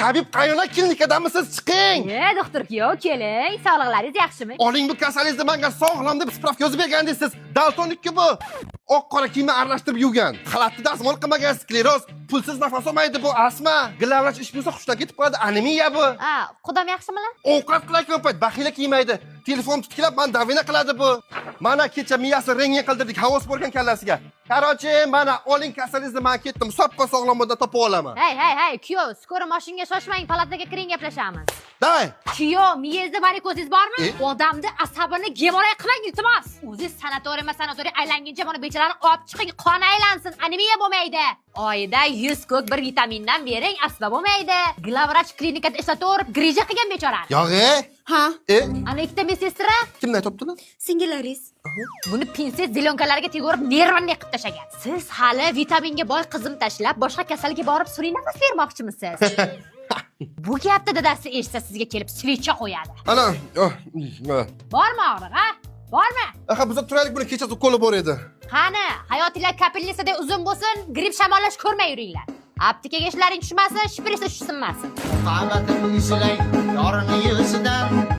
Tabib qaynona klinikadamisiz? Chiqing. Doktor kuyov, keling. Sog'liqlaringiz yaxshimi? Oling bu kasalingizni menga sog'lom deb spravka yozib bergandingiz. Daltonikki bu. Oq qora kiyimni aralashtirib yuvgan. Xalatni dazmol qilmagan, skleroz, pulsiz nafas olmaydi bu, astma. Gilavlash ish bo'lsa hushdan ketib qoladi, anemiya bu. Qudam yaxshimilar? Ovqat qilayotgan payt baxila kiymaydi. Telefon tutkilab men davina qiladi bu. Mana kecha miyasi rentgen qildirdik, havos bo'lgan kallasiga. Qarochi, mana oling kasalingizni men ketdim. Soppa sog'lom bo'lsa topib olaman. Hey, kuyov, skoro mashinaga shoshmang, palataga kiring gaplashamiz. Davay. Kuyov, miyangizda varikozingiz bormi? Odamni asabini gemoraya qilmang, iltimos. O'zingiz sanatoriy aylanguncha mana bechalarni olib chiqing, qon aylansin, anemiya bo'lmaydi. Oyida 100 ko'k bir vitamindan bering, aslo bo'lmaydi. Glavvrach klinikada ishlataverib, grija qilgan bechorani. Yo'g'e? Ha, Ana ikkita medsestra, Kimni aytibdilar? singillaringiz. buni pinset zelonkalariga tegib nervni yiqib tashlagan. Siz hali vitaminga boy qizim tashlab, boshqa kasalga borib suriy nafas bermoqchimisiz? Bu gapni dadasi eshitsa sizga kelib svecha qo'yadi. Ana, Bormi og'riq, ha? Bormi? aha biz turaylik, buni kechasi qo'li bor edi. Qani, hayotinglar kapelnisaday uzun bo'lsin, gripp shamollash ko'rmay yuringlar. Aptekaga ishlaring tushmasin, shpris tushsinmasin. Qamatim ishlang, yorini yuzidan